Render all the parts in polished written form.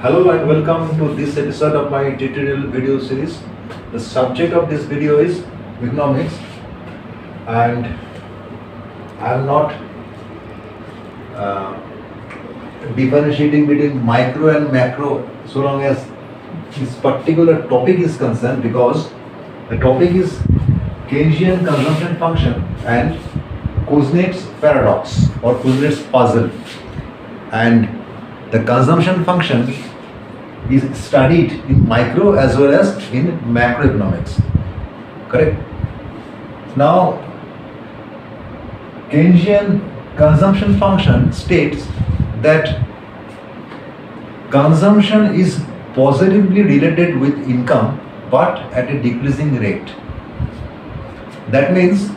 Hello and welcome to this episode of my tutorial video series. The subject of this video is economics, and I am not differentiating between micro and macro so long as this particular topic is concerned, because the topic is Keynesian consumption function and Kuznets paradox or Kuznets puzzle, and the consumption function is studied in micro as well as in macroeconomics. Correct? Now, Keynesian consumption function states that consumption is positively related with income but at a decreasing rate. That means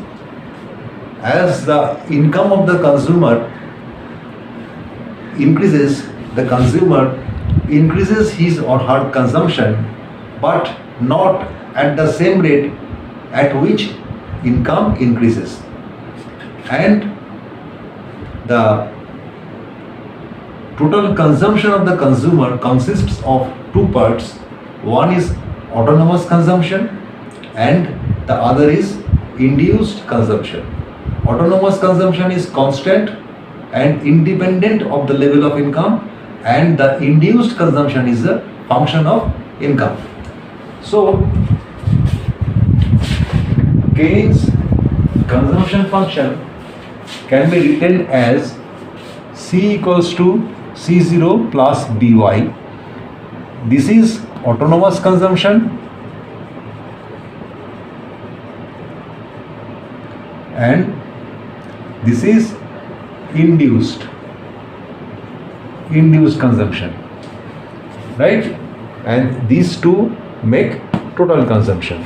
as the income of the consumer increases, the consumer increases his or her consumption, but not at the same rate at which income increases. And the total consumption of the consumer consists of two parts. One is autonomous consumption and the other is induced consumption. Autonomous consumption is constant and independent of the level of income, and the induced consumption is a function of income. So, Keynes consumption function can be written as C equals to C0 plus By. This is autonomous consumption, and this is induced consumption, right? And these two make total consumption.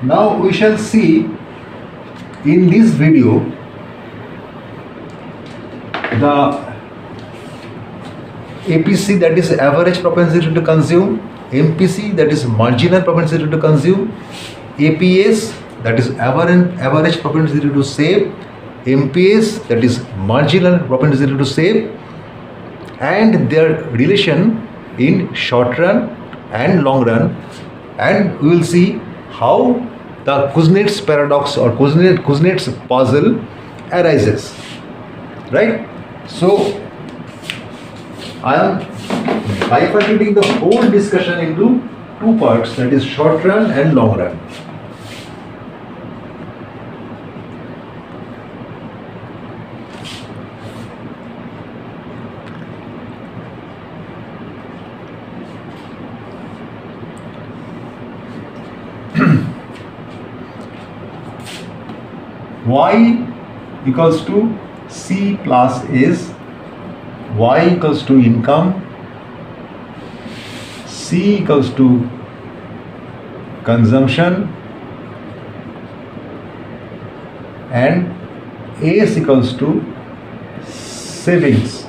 Now we shall see in this video the APC, that is average propensity to consume, MPC, that is marginal propensity to consume, APS, that is average propensity to save, MPS, that is marginal propensity to save, and their relation in short run and long run. And we will see how the Kuznets paradox or Kuznets puzzle arises, right? So I am bifurcating the whole discussion into two parts, that is short run and long run. Y equals to C plus S, Y equals to income, C equals to consumption, and S equals to savings.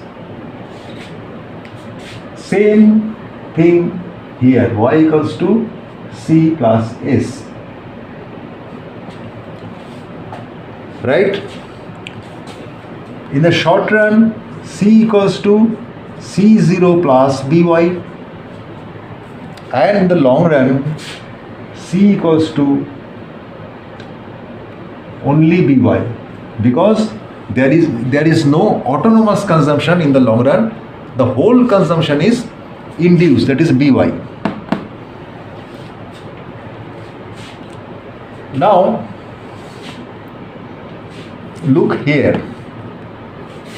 Same thing here, Y equals to C plus S. Right? In the short run, C equals to C0 plus By, and in the long run, C equals to only By, because there is no autonomous consumption in the long run. The whole consumption is induced, that is By. Now look here,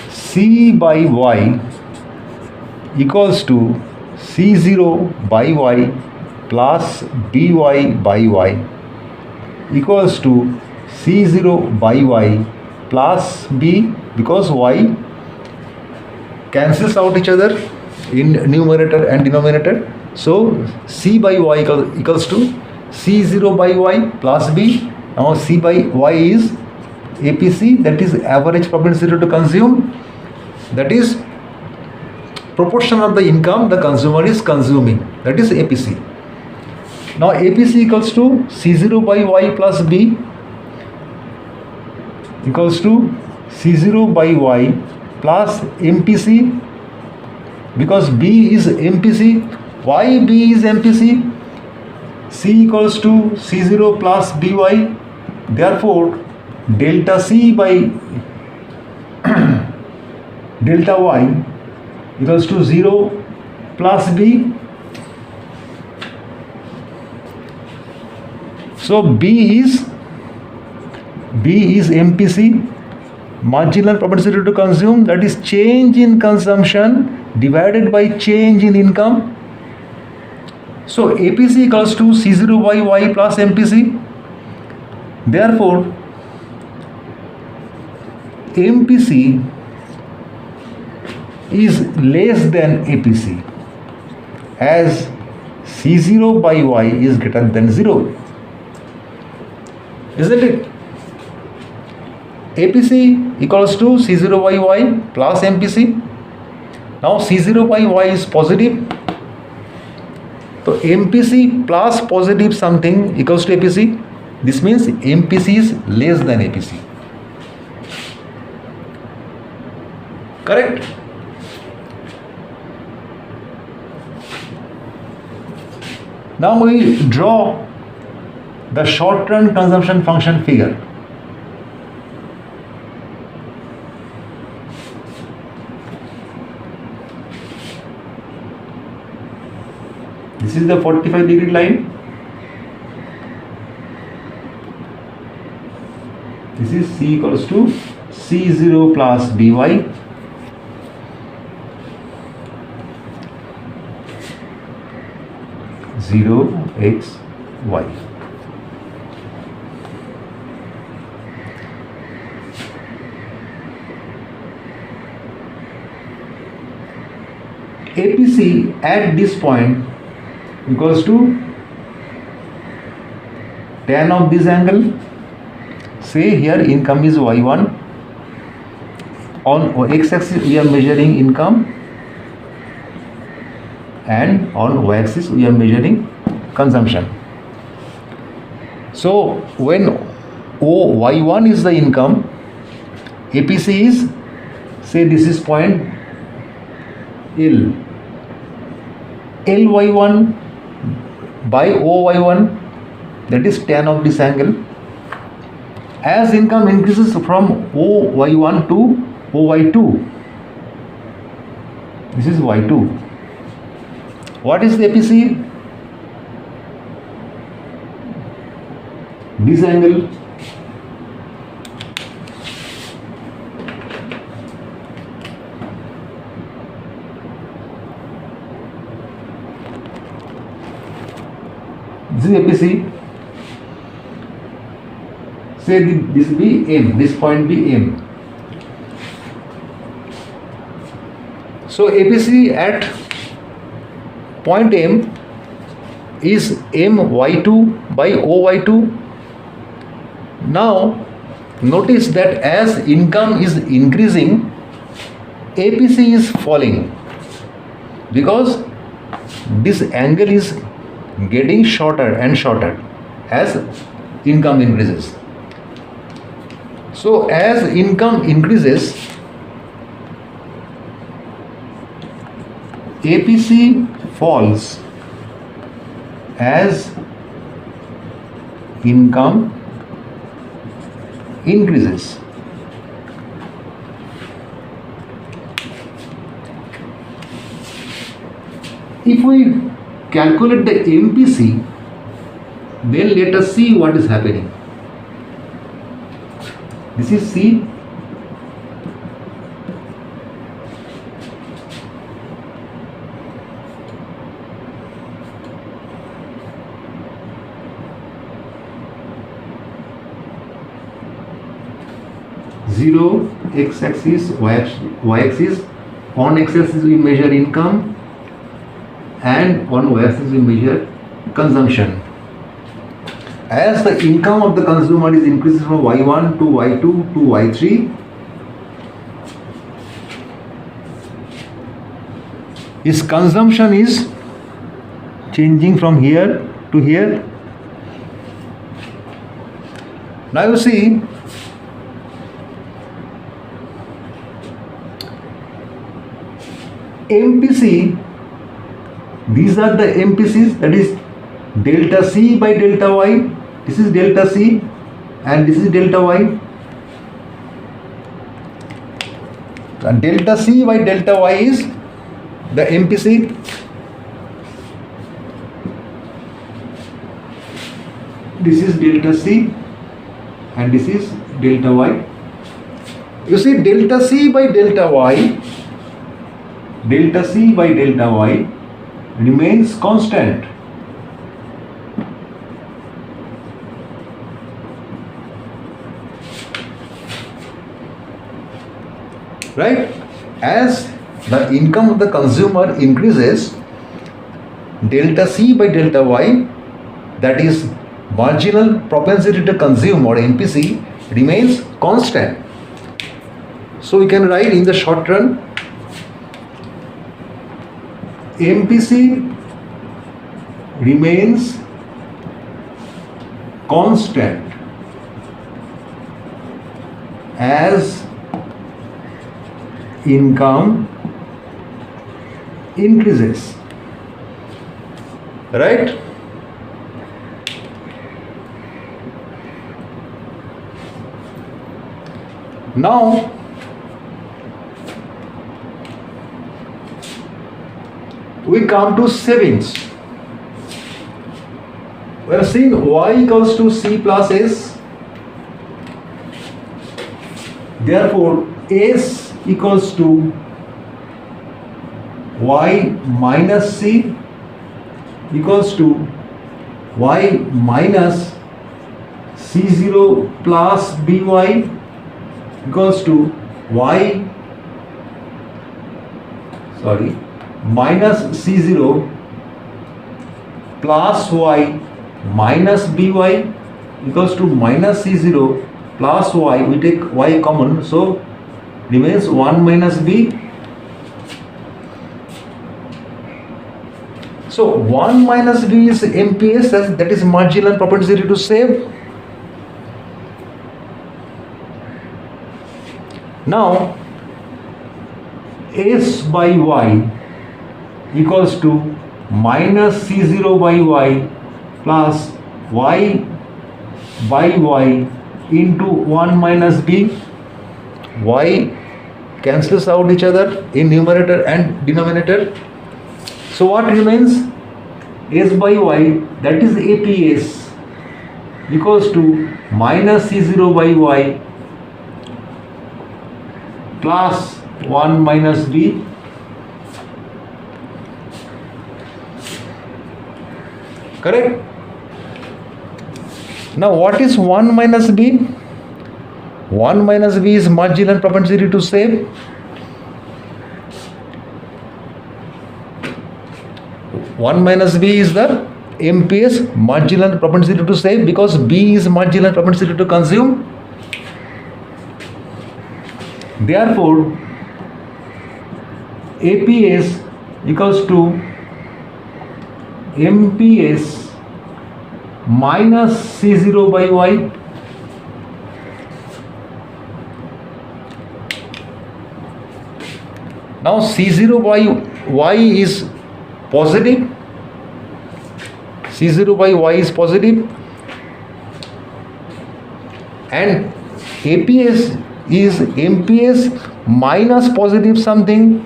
C by Y equals to C0 by Y plus By by Y equals to C0 by Y plus B, because Y cancels out each other in numerator and denominator. So C by Y equals to C0 by Y plus B. Now C by Y is APC, that is average propensity to consume, that is proportion of the income the consumer is consuming, that is APC. Now APC equals to C0 by Y plus B equals to C0 by Y plus MPC because B is MPC. Why B is MPC? C equals to C0 plus BY. Therefore, delta C by delta Y equals to 0 plus B. So B is MPC, marginal propensity to consume, that is change in consumption divided by change in income. So APC equals to C0 by Y plus MPC. Therefore, MPC is less than APC as C0 by Y is greater than 0. Isn't it? APC equals to C0 by Y plus MPC. Now C0 by Y is positive. So MPC plus positive something equals to APC. This means MPC is less than APC. Correct? Now we draw the short-term consumption function figure. This is the 45-degree line. This is C equals to C0 plus BY. X, Y. APC at this point equals to tan of this angle. Say here income is Y1. On x-axis we are measuring income, and on y-axis we are measuring consumption. So when Y1 is the income, APC is, say this is point L. Ly1 by Oy1, that is tan of this angle. As income increases from Oy1 to Oy2, this is Y2. What is the APC? This angle. This is APC. Say this be M, this point be M. So APC at point M is My2 by Oy2. Now notice that as income is increasing, APC is falling because this angle is getting shorter and shorter as income increases. So as income increases, APC falls as income increases. If we calculate the MPC, then let us see what is happening. This is C. Zero, x-axis, y-axis. On x-axis we measure income, and on y-axis we measure consumption. As the income of the consumer is increasing from Y1 to Y2 to Y3, his consumption is changing from here to here. Now you see, MPC, these are the MPCs, that is delta C by delta Y. This is delta C and this is delta Y. And delta C by delta Y is the MPC. This is delta C and this is delta Y. You see, delta C by delta Y remains constant. Right? As the income of the consumer increases, delta C by delta Y, that is marginal propensity to consume, or MPC, remains constant. So we can write in the short run, MPC remains constant as income increases. Right? Now, we come to savings. We have seen Y equals to C plus S. Therefore, S equals to Y minus C equals to Y minus C0 plus BY equals to minus C0 plus Y minus BY equals to minus C0 plus Y. We take Y common, so remains 1 minus B. So 1 minus B is MPS, that is marginal propensity to save. Now S by Y equals to minus C0 by Y plus Y by Y into 1 minus B. Y cancels out each other in numerator and denominator. So what remains? S by Y, that is APS, equals to minus C0 by Y plus 1 minus B. Correct? Now what is 1 minus B? 1 minus B is marginal propensity to save. One minus B is the MPS, marginal propensity to save, because B is marginal propensity to consume. Therefore, APS equals to MPS minus C0 by Y. Now C0 by Y is positive. C0 by Y is positive, and APS is MPS minus positive something.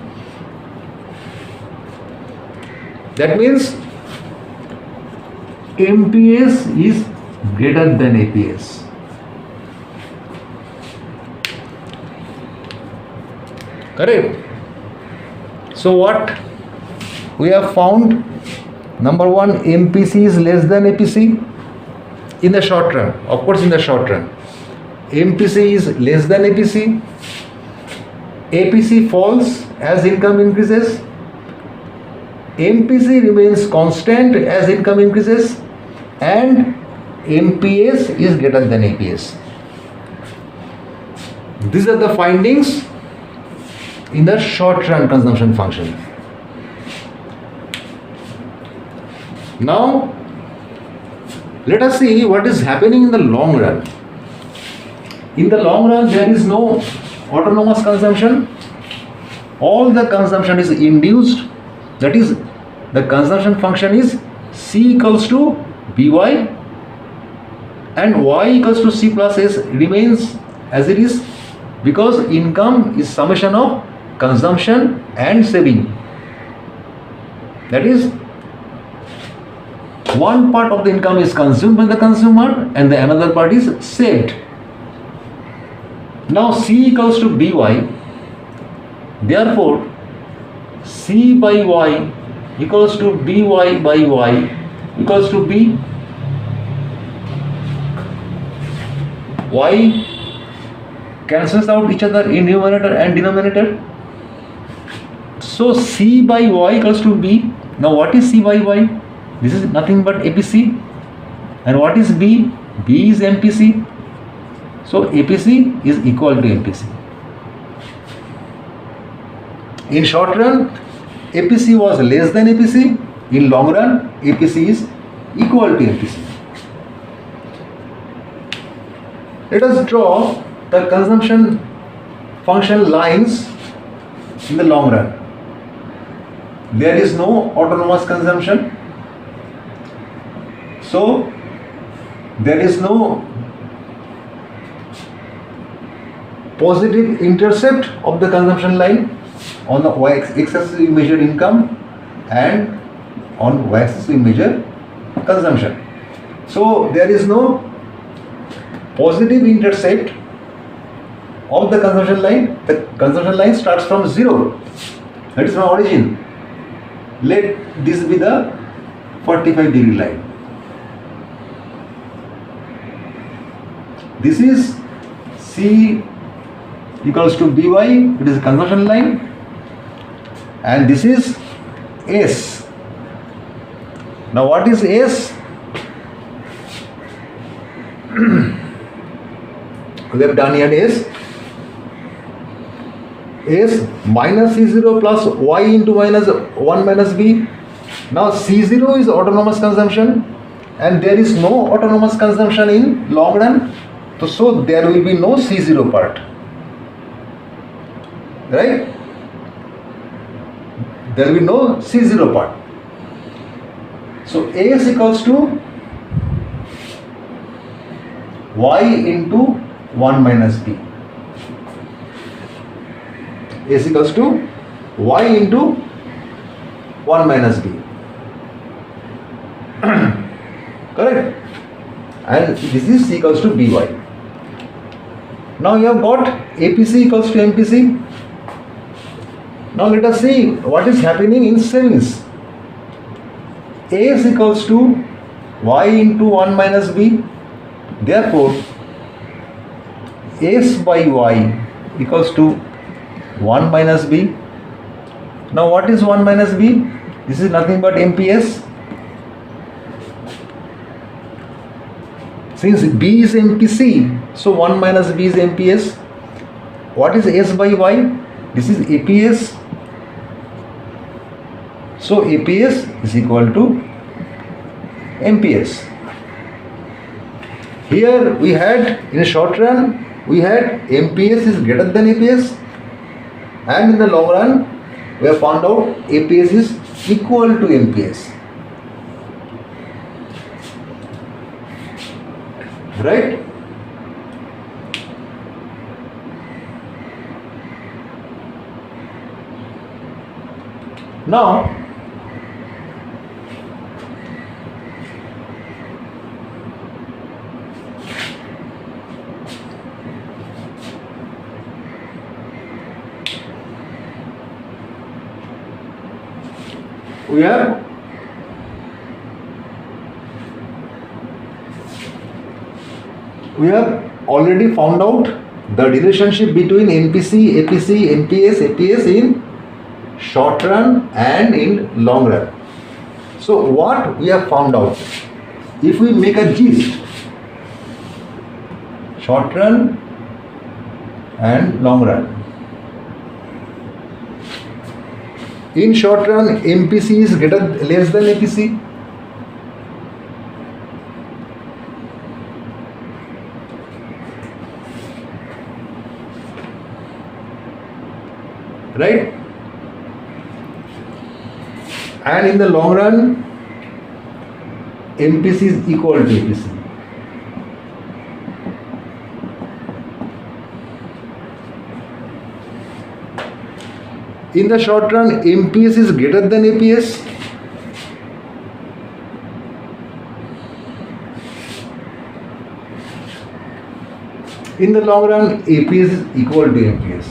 That means MPS is greater than APS. Correct? So what we have found? Number one, MPC is less than APC in the short run. Of course, in the short run, MPC is less than APC. APC falls as income increases. MPC remains constant as income increases, and MPS is greater than APS. These are the findings in the short run consumption function. Now, let us see what is happening in the long run. In the long run, there is no autonomous consumption. all the consumption is induced, that is the consumption function is C equals to By, and Y equals to C plus S remains as it is, because income is summation of consumption and saving. That is, one part of the income is consumed by the consumer and the another part is saved. Now C equals to By, therefore C by Y equals to By by Y equals to B. Y cancels out each other in numerator and denominator. So C by Y equals to B. Now what is C by Y? This is nothing but APC. And what is B? B is MPC. So APC is equal to MPC. In short run, APC was less than APC. In long run, APC is equal to MPC. Let us draw the consumption function lines in the long run. There is no autonomous consumption, so there is no positive intercept of the consumption line on the y-axis we measure income and on y-axis we measure consumption. So there is no positive intercept of the consumption line. The consumption line starts from 0. That is my origin. Let this be the 45-degree line. This is C equals to By, it is a consumption line, and this is S. Now what is S? We have done here S. S minus C0 plus Y into minus 1 minus B. Now C0 is autonomous consumption and there is no autonomous consumption in long run. So there will be no C0 part. Right? There will be no C0 part. So S equals to Y into 1 minus B. S equals to Y into 1 minus B. Correct? And this is C equals to By. Now you have got APC equals to MPC. Now let us see what is happening in savings. S equals to Y into 1 minus B. Therefore, S by Y equals to 1 minus B. Now what is 1 minus B? This is nothing but MPS. Since B is MPC, so 1 minus B is MPS. What is S by Y? This is APS. So APS is equal to MPS. Here we had, in a short run, we had MPS is greater than APS, and in the long run we have found out APS is equal to MPS. Right? Now we have already found out the relationship between MPC, APC, MPS, APS in short run and in long run. So what we have found out, if we make a gist, short run and long run. In short run, MPC is less than APC. Right? and in the long run MPC is equal to APC. In the short run MPS is greater than APS. In the long run APS is equal to MPS.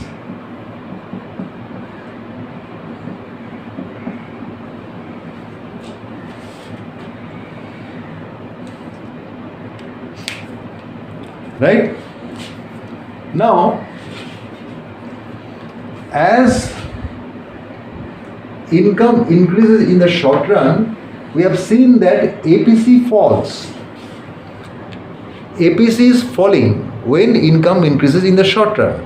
Right? Now, as income increases in the short run, we have seen that APC falls. APC is falling when income increases in the short run.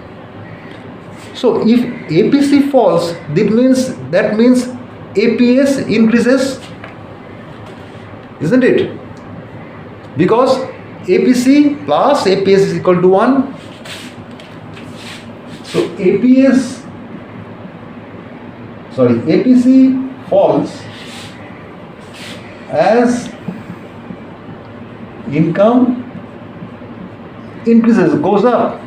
So if APC falls, that means APS increases, isn't it? Because APC plus APS is equal to 1. So APC falls as income increases, goes up.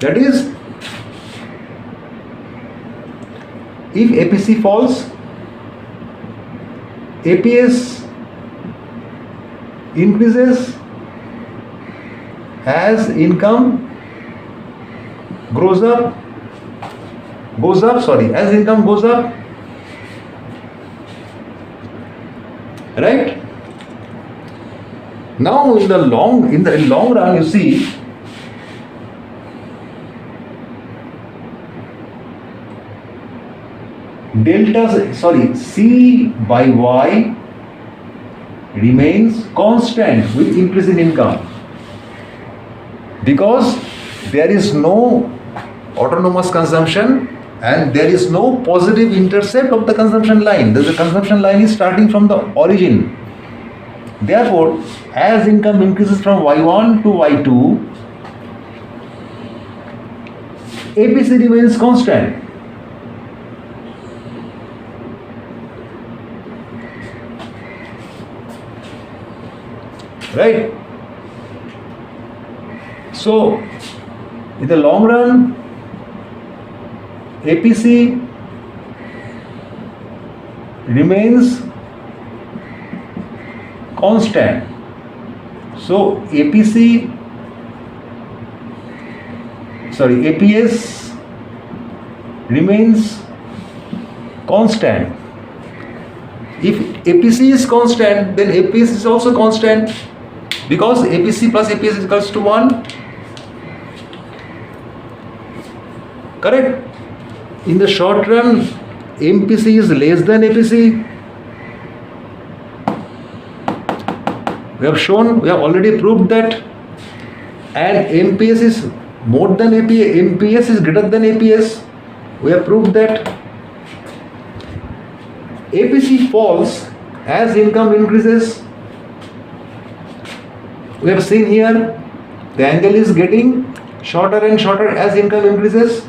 That is, if APC falls, APS increases as income as income goes up, right? Now in the long run, you see C by Y remains constant with increase in income, because there is no autonomous consumption and there is no positive intercept of the consumption line. The consumption line is starting from the origin. Therefore, as income increases from Y1 to Y2, APC remains constant. Right? So, in the long run, APC remains constant. So APS remains constant. If APC is constant, then APS is also constant, because APC plus APS is equals to 1. Correct? In the short run, MPC is less than APC. We have already proved that. And MPS is more than APS, MPS is greater than APS. We have proved that. APC falls as income increases. We have seen here the angle is getting shorter and shorter as income increases.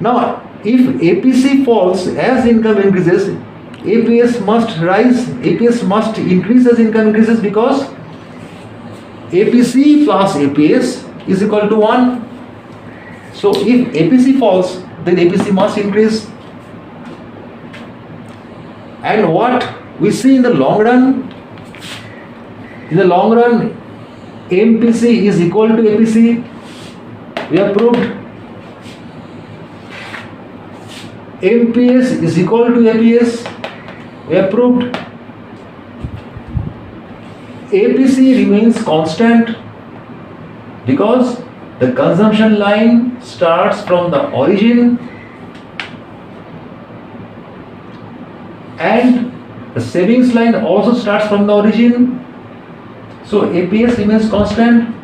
Now, if APC falls as income increases, APS must increase as income increases, because APC plus APS is equal to 1. So if APC falls, then APC must increase. And what we see in the long run? In the long run, MPC is equal to APC. We have proved. MPS is equal to APS. We have proved. APC remains constant because the consumption line starts from the origin and the savings line also starts from the origin. So APS remains constant.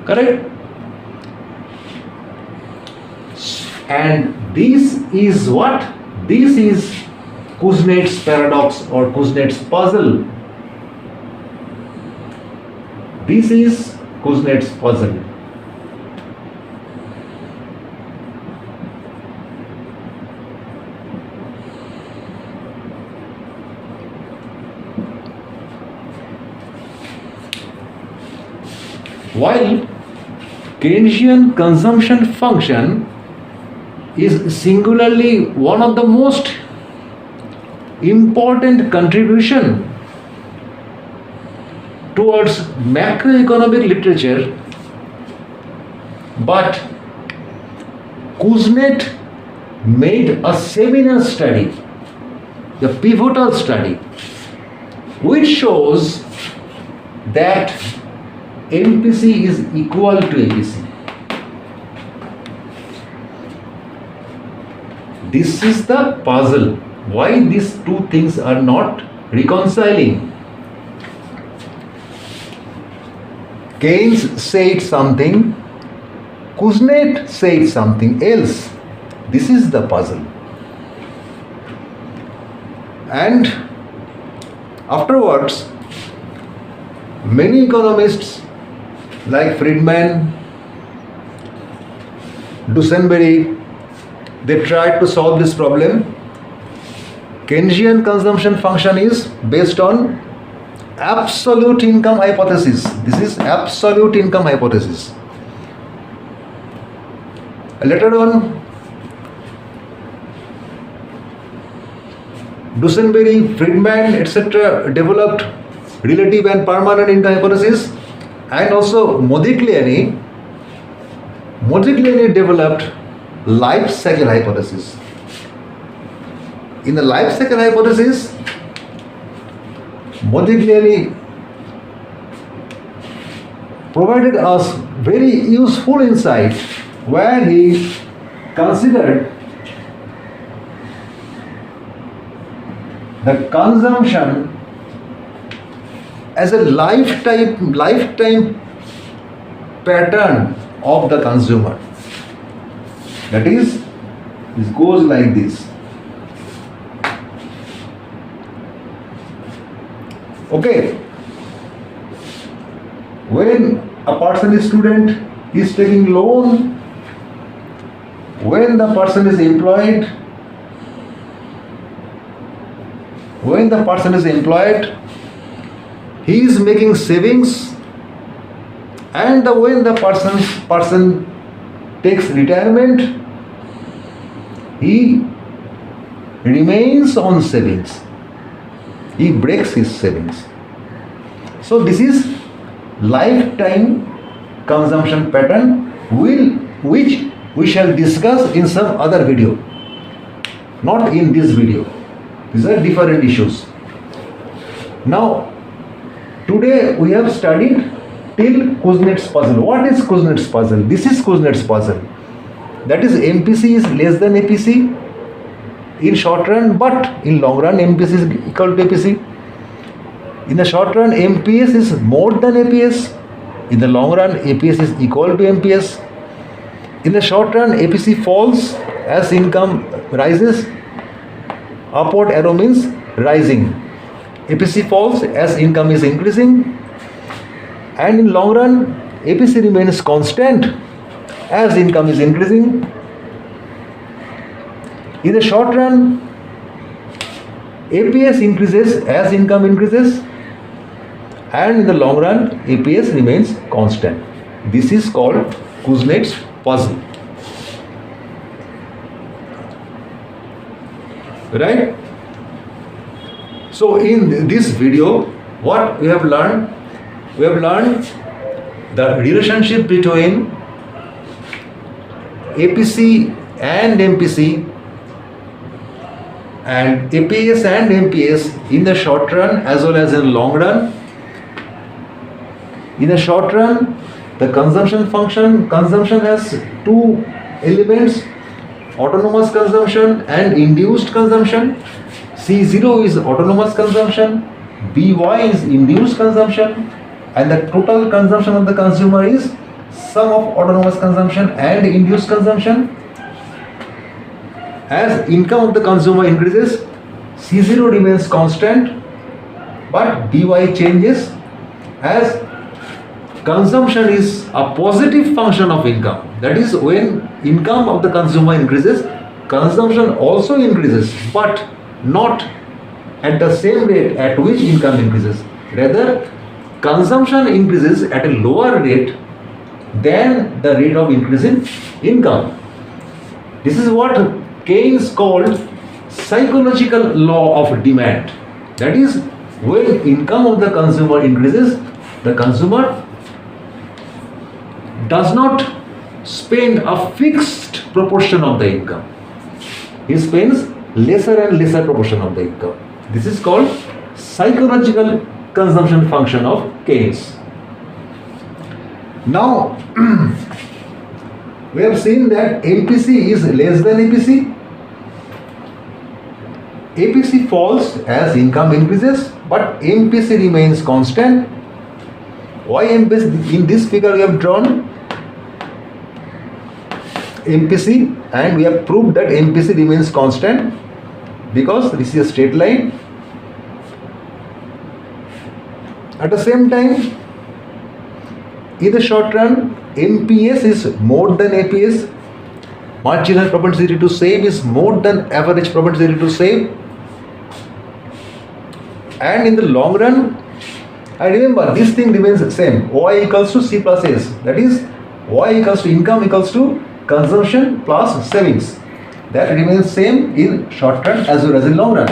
Correct? And this is what? This is Kuznets paradox or Kuznets puzzle. This is Kuznets puzzle. While Keynesian consumption function is singularly one of the most important contribution towards macroeconomic literature, but Kuznets made a seminal study, the pivotal study, which shows that MPC is equal to APC. This is the puzzle. Why these two things are not reconciling? Keynes said something, Kuznets said something else. This is the puzzle. And afterwards, many economists like Friedman, Dusenberry, they tried to solve this problem. Keynesian consumption function is based on absolute income hypothesis. This is absolute income hypothesis. Later on, Dusenberry, Friedman, etc. developed relative and permanent income hypothesis, and also Modigliani developed life cycle hypothesis. In the life cycle hypothesis, Modigliani provided us very useful insight where he considered the consumption as a lifetime pattern of the consumer. That is, this goes like this. Okay, when a person is student, he is taking loan. When the person is employed, he is making savings, and when the person takes retirement, he remains on savings. He breaks his savings. So this is lifetime consumption pattern, which we shall discuss in some other video, not in this video. These are different issues. Now, today we have studied till Kuznets puzzle. What is Kuznets puzzle? This is Kuznets puzzle. That is, MPC is less than APC in short run, but in long run MPC is equal to APC. In the short run, MPS is more than APS. In the long run, APS is equal to MPS. In the short run, APC falls as income rises. Upward arrow means rising. APC falls as income is increasing. And in long run, APC remains constant as income is increasing. In the short run, APS increases as income increases, and in the long run, APS remains constant. This is called Kuznets puzzle. Right? So in this video, what we have learned? We have learned the relationship between APC and MPC, and APS and MPS in the short run as well as in the long run. In the short run, the consumption has two elements: autonomous consumption and induced consumption. C0 is autonomous consumption, By is induced consumption, and the total consumption of the consumer is sum of autonomous consumption and induced consumption. As income of the consumer increases, C0 remains constant, but By changes as consumption is a positive function of income. That is, when income of the consumer increases, consumption also increases, but not at the same rate at which income increases. Rather, consumption increases at a lower rate than the rate of increase in income. This is what Keynes called psychological law of demand. That is, when income of the consumer increases, the consumer does not spend a fixed proportion of the income. He spends lesser and lesser proportion of the income. This is called psychological consumption function of Keynes. Now, we have seen that MPC is less than APC. APC falls as income increases, but MPC remains constant. Why MPC? In this figure we have drawn MPC and we have proved that MPC remains constant because this is a straight line. At the same time, in the short run, MPS is more than APS. Marginal propensity to save is more than average propensity to save. And in the long run, I remember this thing remains the same. Y equals to C plus S. That is, Y equals to income equals to consumption plus savings. That remains same in short run as well as in long run.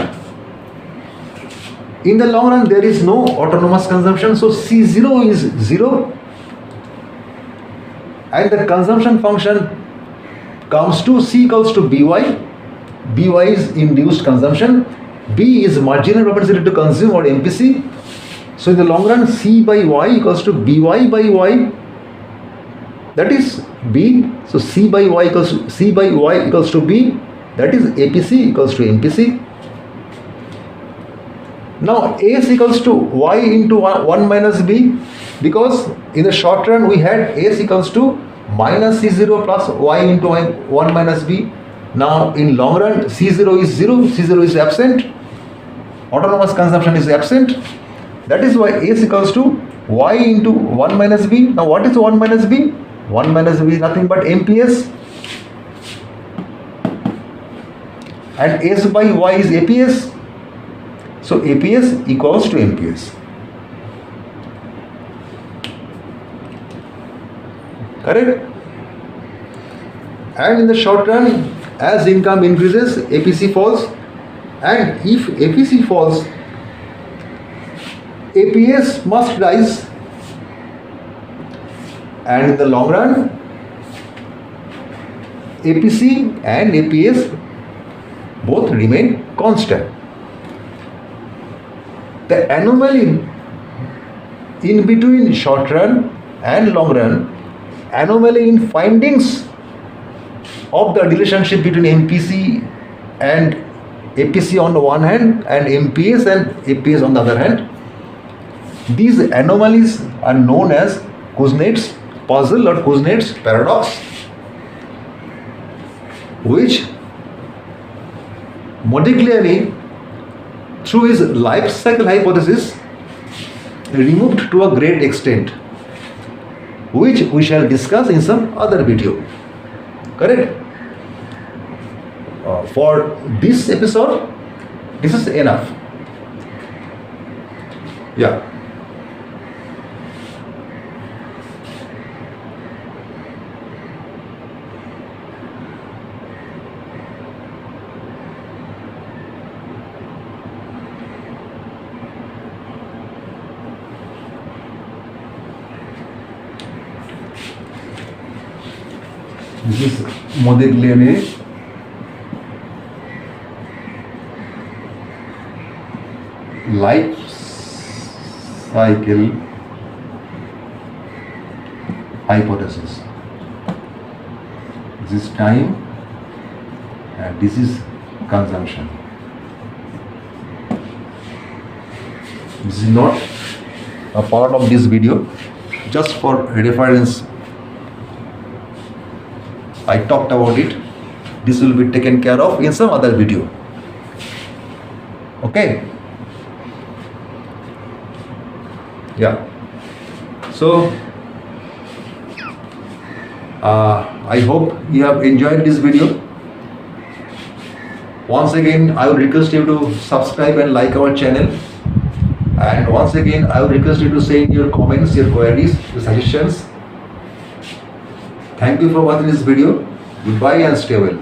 In the long run, there is no autonomous consumption, so C0 is 0. And the consumption function comes to C equals to BY. BY is induced consumption. B is marginal propensity to consume, or MPC. So in the long run, C by Y equals to BY by Y. That is B. So C by Y equals to B. That is APC equals to MPC. Now S equals to Y into 1 minus B, because in the short run we had S equals to minus C0 plus Y into 1 minus B. Now in long run, C0 is 0, C0 is absent, autonomous consumption is absent. That is why S equals to Y into 1 minus B. Now what is 1 minus B? 1 minus B is nothing but MPS. And S by Y is APS. So APS equals to MPS. Correct? And in the short run, as income increases, APC falls. And if APC falls, APS must rise. And in the long run, APC and APS both remain constant. The anomaly in between short run and long run, anomaly in findings of the relationship between MPC and APC on the one hand and MPS and APS on the other hand, these anomalies are known as Kuznets puzzle or Kuznets paradox, which Modigliani, through his life cycle hypothesis, removed to a great extent, which we shall discuss in some other video. Correct? For this episode, this is enough. Yeah. This is Modigliani life cycle hypothesis. This is time and this is consumption. This is not a part of this video, just for reference. I talked about it. This will be taken care of in some other video. Okay? Yeah. So I hope you have enjoyed this video. Once again, I would request you to subscribe and like our channel. And once again, I would request you to send your comments, your queries, your suggestions. Thank you for watching this video. Goodbye and stay well.